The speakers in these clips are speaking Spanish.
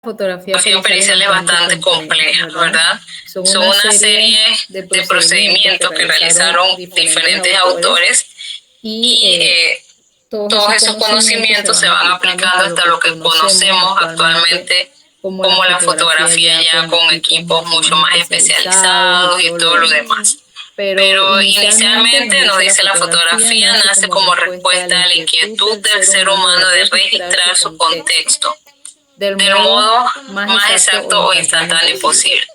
fotografía pericial es pericial bastante compleja, ¿verdad? Son una serie de procedimientos que realizaron diferentes autores y todos esos conocimientos se van aplicando hasta lo que conocemos actualmente como la fotografía ya con equipos mucho más especializados y todo lo demás. Pero inicialmente nos dice la fotografía nace como respuesta a la inquietud del ser humano de registrar su contexto del modo más exacto o instantáneo posible.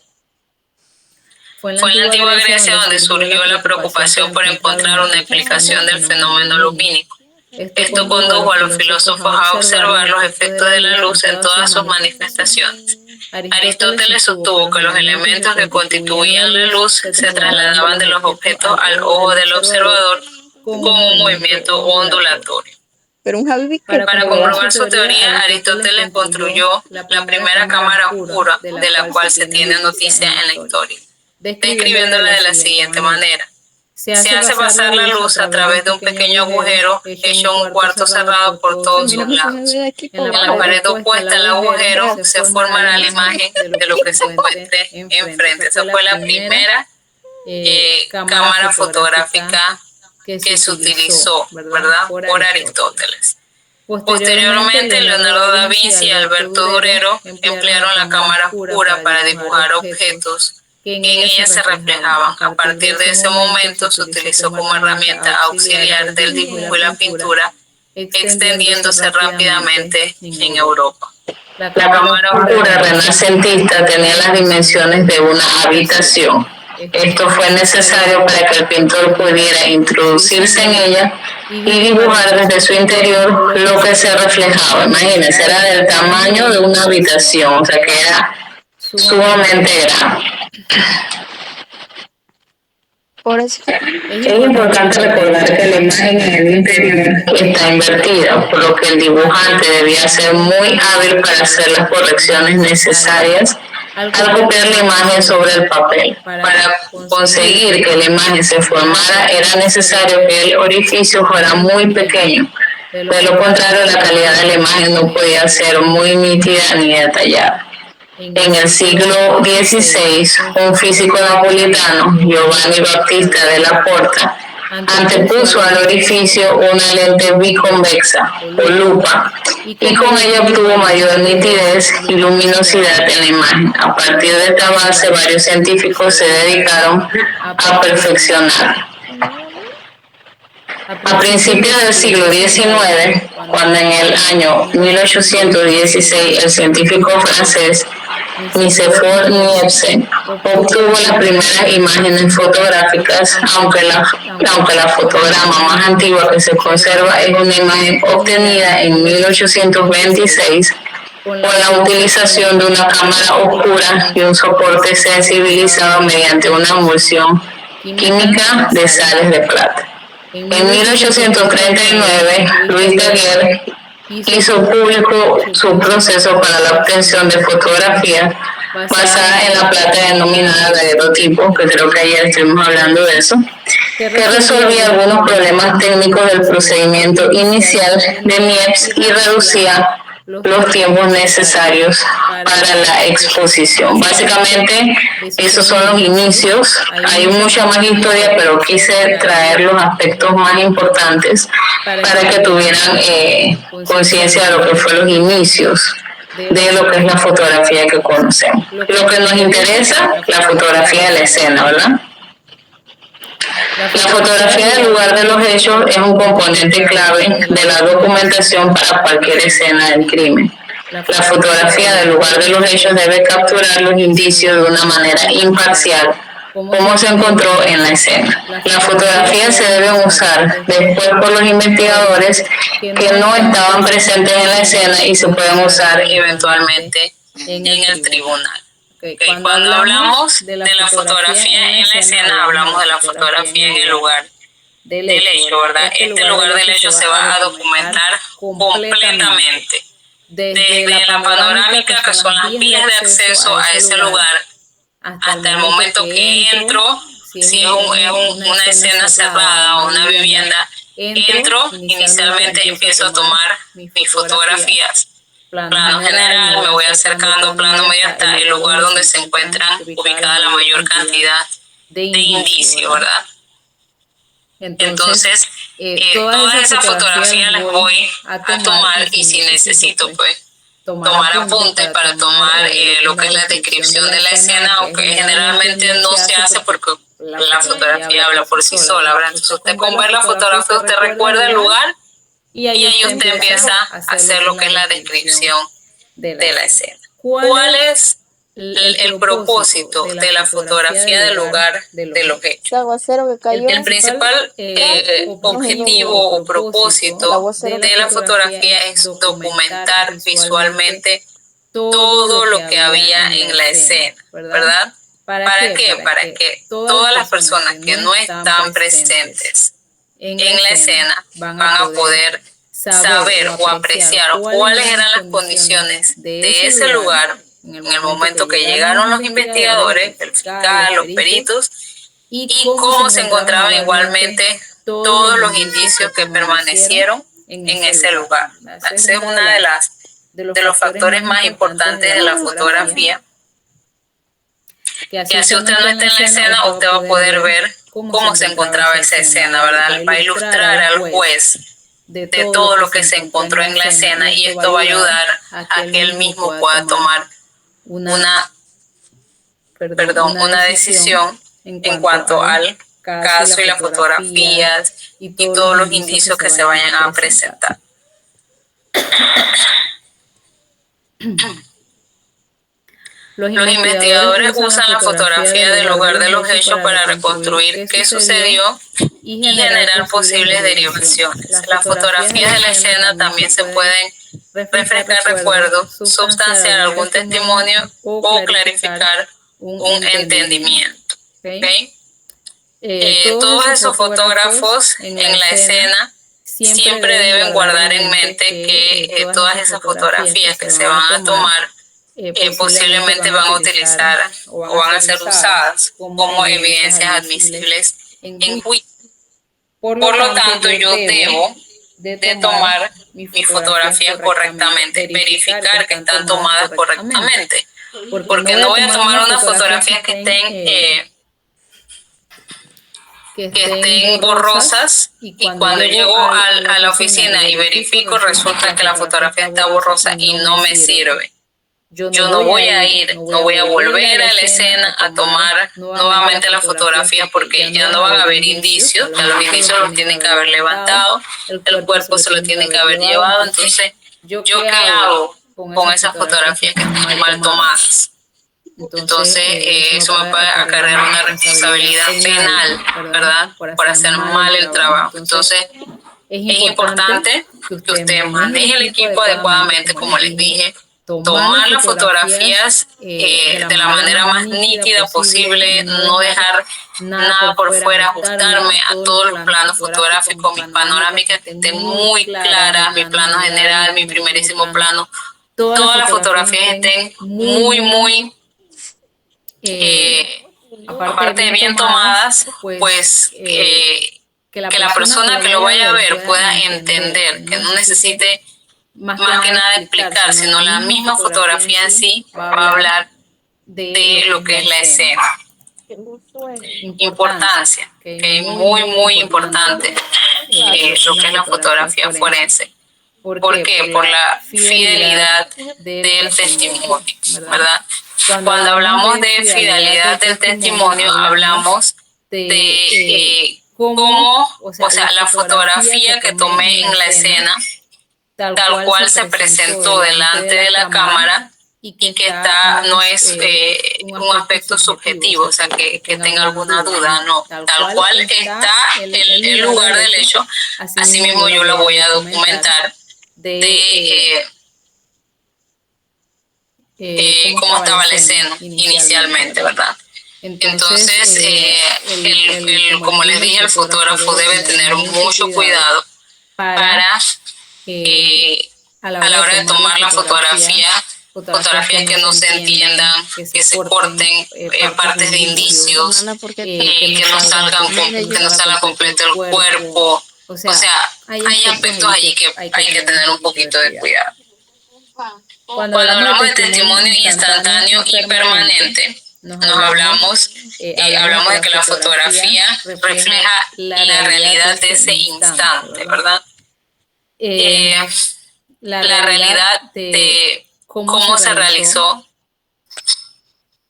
Fue en la antigua Grecia donde surgió la preocupación por encontrar una explicación del fenómeno lumínico. Esto condujo a los filósofos a observar los efectos de la luz en todas sus manifestaciones. Aristóteles sostuvo que los elementos que constituían la luz se trasladaban de los objetos al ojo del observador con un movimiento ondulatorio. Pero un Javi Para comprobar su teoría, Aristóteles construyó la primera cámara oscura de la cual se tiene noticia en la historia, describiéndola de la siguiente manera. Se hace pasar la luz a través de un pequeño agujero hecho en un cuarto cerrado por todos sus lados. En la pared opuesta al agujero se formará la imagen de lo que se encuentre enfrente. Esa fue la primera cámara fotográfica que se utilizó, ¿verdad?, por Aristóteles. Posteriormente, Leonardo da Vinci y Alberto Durero emplearon la cámara oscura para dibujar objetos que en ella se reflejaban. A partir de ese momento se utilizó como herramienta auxiliar del dibujo y la pintura, extendiéndose rápidamente en Europa. La cámara oscura renacentista tenía las dimensiones de una habitación. Esto fue necesario para que el pintor pudiera introducirse en ella y dibujar desde su interior lo que se reflejaba. Imagínense, era del tamaño de una habitación, o sea que era sumamente grande. Por eso es importante recordar que la imagen en el interior está invertida, por lo que el dibujante debía ser muy hábil para hacer las correcciones necesarias al copiar la imagen sobre el papel. Para conseguir que la imagen se formara era necesario que el orificio fuera muy pequeño. De lo contrario, la calidad de la imagen no podía ser muy nítida ni detallada. En el siglo XVI, un físico napolitano, Giovanni Battista della Porta, antepuso al orificio una lente biconvexa o lupa y con ella obtuvo mayor nitidez y luminosidad en la imagen. A partir de esta base, varios científicos se dedicaron a perfeccionarla. A principios del siglo XIX, cuando en el año 1816 el científico francés Nicéphore Niepce obtuvo las primeras imágenes fotográficas, aunque la fotograma más antigua que se conserva es una imagen obtenida en 1826 con la utilización de una cámara oscura y un soporte sensibilizado mediante una emulsión química de sales de plata. En 1839, Louis Daguerre hizo público su proceso para la obtención de fotografías basada en la plata denominada daguerrotipo, que creo que ayer estuvimos hablando de eso, que resolvía algunos problemas técnicos del procedimiento inicial de Niepce y reducía los tiempos necesarios para la exposición. Básicamente, esos son los inicios. Hay mucha más historia, pero quise traer los aspectos más importantes para que tuvieran conciencia de lo que fueron los inicios de lo que es la fotografía que conocemos. Lo que nos interesa, la fotografía de la escena, ¿verdad? La fotografía del lugar de los hechos es un componente clave de la documentación para cualquier escena del crimen. La fotografía del lugar de los hechos debe capturar los indicios de una manera imparcial, como se encontró en la escena. Las fotografías se deben usar después por los investigadores que no estaban presentes en la escena y se pueden usar eventualmente en el tribunal. Cuando hablamos de la fotografía en la escena, hablamos de la fotografía en el lugar del hecho, ¿verdad? Este lugar del hecho se va a documentar completamente. Desde la panorámica, que son las vías de acceso a ese lugar, hasta el momento que entro, si es una escena cerrada o una vivienda, entro, inicialmente empiezo a tomar mis fotografías. plano general, me voy acercando plano medio hasta el lugar donde se encuentran ubicada la mayor cantidad de indicios, ¿verdad? Entonces, todas esas fotografías las voy a tomar y si necesito, pues, tomar apuntes para tomar lo que es la descripción de la escena, aunque generalmente no se hace porque la fotografía habla por sí sola, ¿verdad? Entonces usted con ver la fotografía usted recuerda el lugar y ahí usted empieza a hacer lo que es la descripción de la escena. ¿Cuál es el propósito de la fotografía del lugar de los hechos? El principal objetivo o propósito de la fotografía es documentar visualmente todo lo que había en la escena, ¿verdad? ¿Para qué? Para que todas las personas que no están presentes en la escena van a poder saber o apreciar cuáles eran las condiciones de ese lugar en el momento que llegaron los investigadores, el fiscal, los peritos, y cómo se encontraban igualmente todos los indicios que permanecieron en ese lugar. Ese es uno de los factores más importantes de la fotografía, que así usted no esté en la escena, usted va a poder ver cómo se encontraba esa escena, ¿verdad? Va a ilustrar al juez de todo lo que se encontró en la escena y esto va a ayudar a que él mismo pueda tomar una decisión en cuanto al caso y las fotografías y todos los indicios que se vayan a presentar. Los investigadores usan la fotografía del lugar de los hechos para reconstruir qué sucedió y generar posibles derivaciones. Las fotografías de la escena también se pueden refrescar recuerdos, sustanciar algún testimonio o clarificar un entendimiento. ¿Okay? Todos esos fotógrafos en la escena siempre deben guardar en mente que todas esas fotografías que se van a tomar posiblemente van a utilizar o van a ser usadas como evidencias admisibles en juicio. Por lo tanto, yo debo de tomar mis fotografías correctamente, verificar que están tomadas correctamente, porque no voy a tomar unas fotografías que estén borrosas y cuando llego a la oficina y verifico resulta que la fotografía está borrosa y no me sirve. Yo no voy a ir, no voy a volver a la escena a tomar nuevamente la fotografía porque ya no van a haber indicios, ya los indicios los tienen que haber levantado, el cuerpo se lo tiene que haber llevado, entonces, ¿yo qué hago con esas fotografías que están mal tomadas? Entonces, eso me puede acarrear una responsabilidad penal, ¿verdad? Por hacer mal el trabajo. Entonces, es importante que usted maneje el equipo adecuadamente, como les dije, tomar las fotografías de la manera más nítida posible, no dejar nada por fuera, ajustarme a todos los planos fotográficos, mis panorámicas que estén muy claras, mi plano general, mi primerísimo plano, todas las fotografías estén muy aparte de bien tomadas, pues que la persona que lo vaya a ver pueda entender, que no necesite más que nada explicar, sino la misma fotografía en sí va a hablar de lo que es la escena. Importancia, que es muy importante lo que es la fotografía forense. ¿Por qué? Por la fidelidad del testimonio, ¿verdad? Cuando hablamos de fidelidad del testimonio, hablamos de cómo, o sea, la fotografía que tomé en la escena, tal cual se presentó delante de la cámara y que no es un aspecto subjetivo, o sea, que tenga alguna duda, no, tal cual está el lugar del hecho, así mismo yo lo voy a documentar de cómo estaba la escena inicialmente, ¿verdad? Entonces, como les dije, el fotógrafo debe tener mucho cuidado para a la hora de tomar la fotografías que no se entiendan, que se corten partes de indicios, que no salga completo el cuerpo. O sea, hay aspectos allí que hay que tener un poquito de cuidado. Cuando hablamos de testimonio instantáneo y permanente, hablamos de que la fotografía refleja la realidad de ese instante, ¿verdad? La realidad de cómo se realizó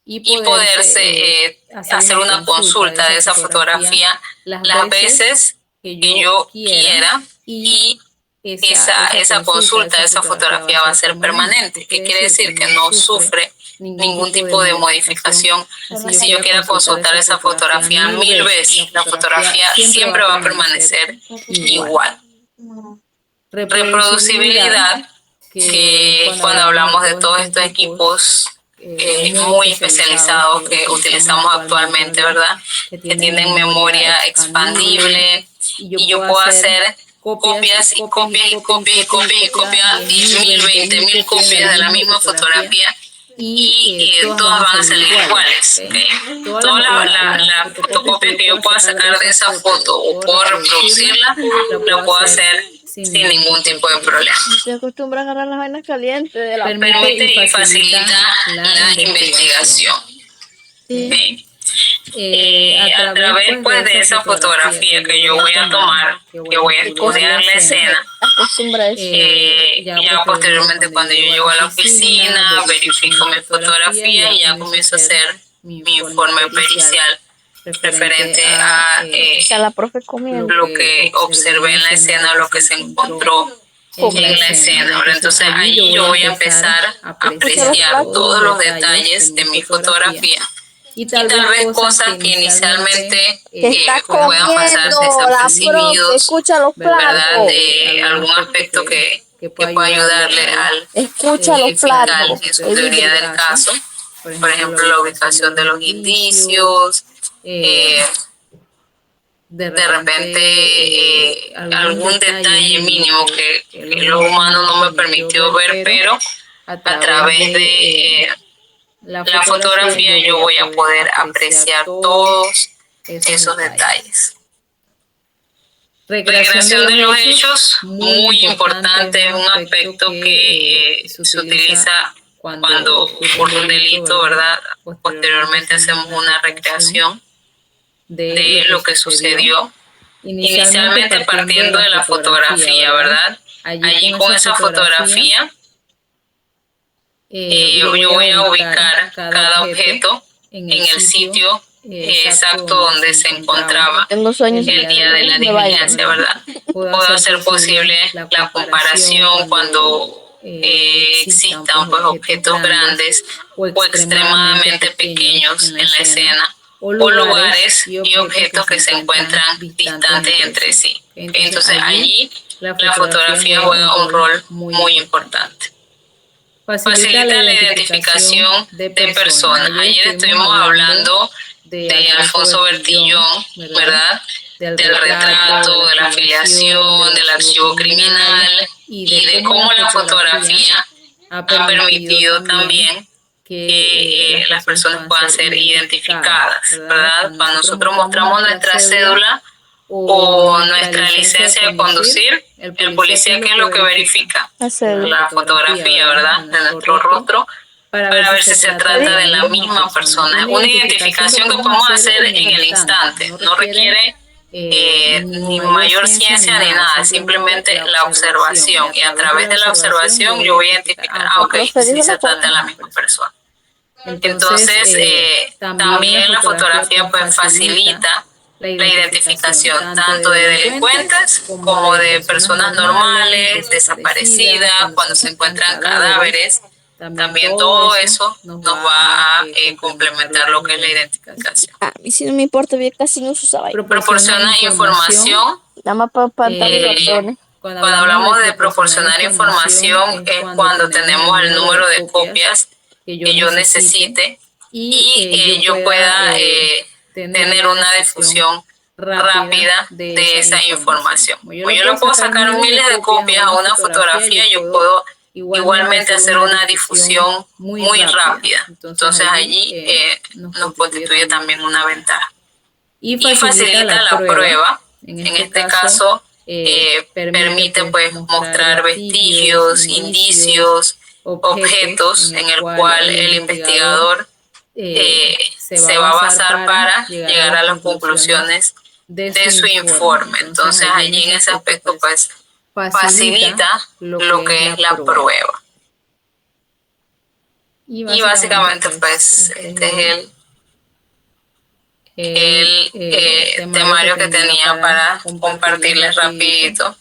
y poderse hacer una consulta de esa fotografía las veces que yo quiera, y esa consulta, esa fotografía va a ser permanente. ¿Qué quiere decir? Que no sufre ningún tipo de modificación. Si yo quiera consultar esa fotografía 1000 veces, la fotografía siempre va a permanecer igual. Reproducibilidad, que cuando hablamos de todos estos equipos muy especializados que utilizamos actualmente, ¿verdad? Que tienen memoria expandible, y yo puedo hacer copias y copias y copias y copias y copias, 10.000, 20.000 copias de la misma fotografía, y todas van a salir iguales. ¿Okay? Todas las fotocopias que yo pueda sacar de esa foto o puedo reproducirla, la puedo hacer sin ningún tipo de problema. Se acostumbra a agarrar las vainas calientes de la Permite y facilita la investigación. Sí. ¿Okay? A través pues, de esa fotografía que yo voy a tomar, que voy a estudiar la escena, acostumbra a eso. ya posteriormente cuando yo llego a la oficina, verifico mi fotografía y ya comienzo a hacer mi informe pericial referente a la profe comiendo. lo que observé en la escena, lo que se encontró en la escena. Entonces ahí yo voy a empezar a apreciar todos los detalles de mi fotografía. Y tal vez cosas que inicialmente puedan pasar desapercibidos, escucha los ¿verdad? Algún aspecto que pueda ayudarle al escucha los fiscal platos en su teoría del caso. Por ejemplo, la ubicación de los indicios, de repente algún detalle mínimo que los humanos no me permitió ver, pero a través de la fotografía yo voy a poder apreciar todos esos detalles. Recreación de los hechos, muy importante, es un aspecto que se utiliza cuando ocurre un delito, ¿verdad? Posteriormente hacemos una recreación de lo que sucedió, inicialmente partiendo de la fotografía, ¿verdad? Allí con esa fotografía yo voy a ubicar cada objeto en el sitio exacto donde se encontraba Tengo sueños el día de la diligencia, ¿verdad? Puedo hacer posible la comparación cuando existan pues, objetos grandes o extremadamente pequeños en la escena, o lugares y objetos que se encuentran distantes entre sí. Entonces allí la fotografía juega un rol muy importante. Facilita la identificación de personas. Ayer estuvimos hablando de Alfonso Bertillón, ¿verdad? Del retrato, de la afiliación, del archivo criminal y de cómo la fotografía ha permitido también que las personas puedan ser identificadas, ¿verdad? Cuando nosotros mostramos nuestra cédula o nuestra licencia de conducir, el policía, ¿qué es lo que verifica? La fotografía, ¿verdad? De nuestro rostro, para ver si se trata de la misma persona. Una identificación que podemos hacer en el instante, no requiere ni mayor ciencia ni nada, simplemente la observación, y a través de la observación yo voy a identificar, ok, si se trata de la misma persona. Entonces, también la fotografía pues facilita la identificación tanto de delincuentes como de personas normales, desaparecidas, cuando se encuentran cadáveres. También todo eso nos va a complementar lo que es la identificación. A mí sí no me importa, yo casi no usaba. Proporciona información. Nada más para Cuando hablamos de proporcionar información es cuando tenemos el número de copias que yo necesite y yo pueda tener una difusión rápida de esa información. Como yo le puedo sacar miles de copias a una fotografía, yo puedo igualmente hacer una difusión muy rápida. Entonces allí nos constituye también una ventaja. Y facilita la prueba. En este caso permite pues mostrar vestigios, indicios, objetos en el cual el investigador se va a basar para llegar a las conclusiones de su informe. Entonces allí en ese aspecto pues facilita lo que es la prueba. Y básicamente pues este es el temario que tenía para compartirles rapidito.